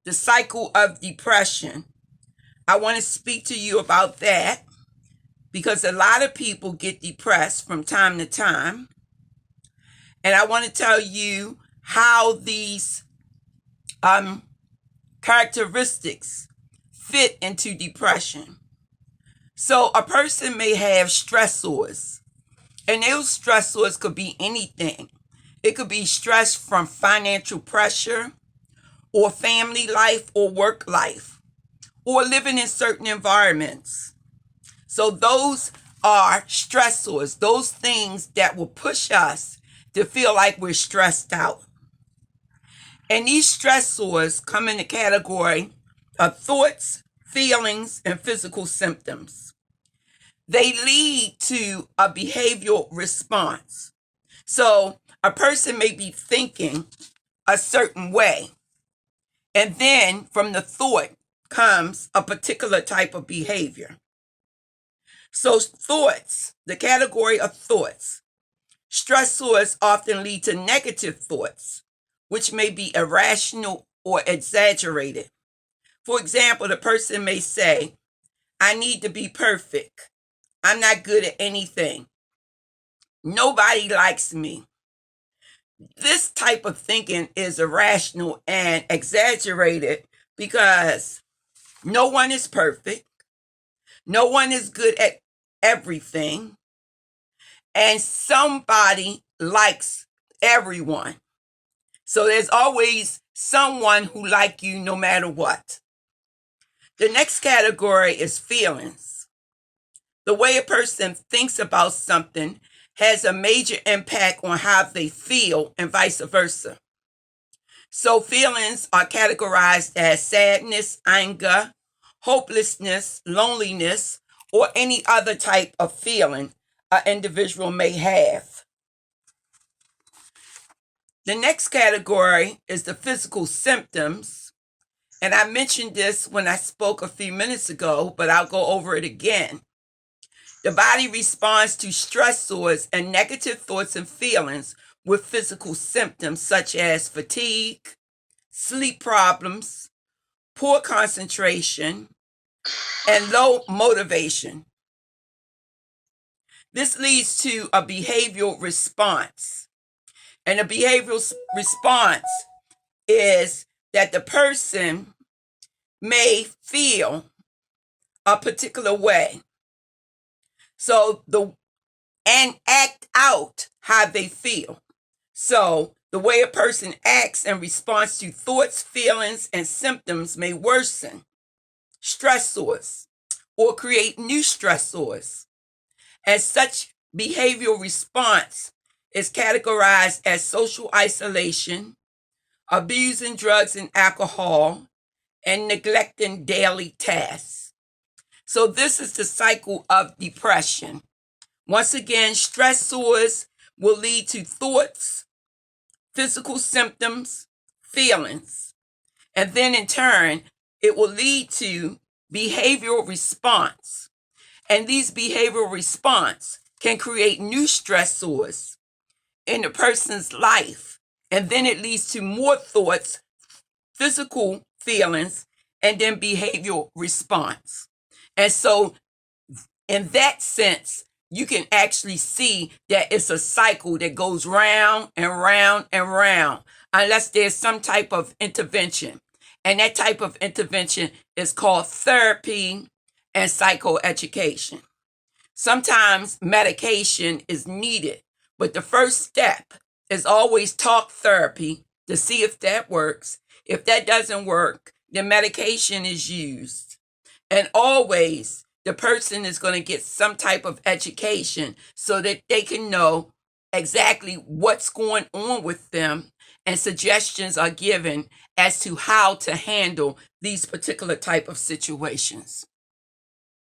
the cycle of depression. I want to speak to you about that because a lot of people get depressed from time to time. And I want to tell you how these characteristics fit into depression. So a person may have stressors, and those stressors could be anything. It could be stress from financial pressure, or family life, or work life, or living in certain environments. So those are stressors, those things that will push us to feel like we're stressed out. And these stressors come in the category of thoughts, feelings, and physical symptoms. They lead to a behavioral response. So a person may be thinking a certain way, and then from the thought comes a particular type of behavior. So thoughts, the category of thoughts, stressors often lead to negative thoughts, which may be irrational or exaggerated. For example, the person may say, I need to be perfect. I'm not good at anything. Nobody likes me. This type of thinking is irrational and exaggerated because no one is perfect. No one is good at everything. And somebody likes everyone. So there's always someone who likes you no matter what. The next category is feelings. The way a person thinks about something has a major impact on how they feel and vice versa. So feelings are categorized as sadness, anger, hopelessness, loneliness, or any other type of feeling an individual may have. The next category is the physical symptoms. And I mentioned this when I spoke a few minutes ago, but I'll go over it again. The body responds to stressors and negative thoughts and feelings with physical symptoms such as fatigue, sleep problems, poor concentration, and low motivation. This leads to a behavioral response. And a behavioral response is that the person may feel a particular way. And act out how they feel. So the way a person acts and responds to thoughts, feelings, and symptoms may worsen stressors or create new stressors. As such behavioral response is categorized as social isolation, abusing drugs and alcohol, and neglecting daily tasks. So this is the cycle of depression. Once again, stressors will lead to thoughts, physical symptoms, feelings. And then in turn, it will lead to behavioral response. And these behavioral response can create new stressors in the person's life. And then it leads to more thoughts, physical feelings, and then behavioral response. And so in that sense, you can actually see that it's a cycle that goes round and round and round unless there's some type of intervention. And that type of intervention is called therapy and psychoeducation. Sometimes medication is needed, but the first step is always talk therapy to see if that works. If that doesn't work, then medication is used. And always the person is going to get some type of education so that they can know exactly what's going on with them, and suggestions are given as to how to handle these particular type of situations.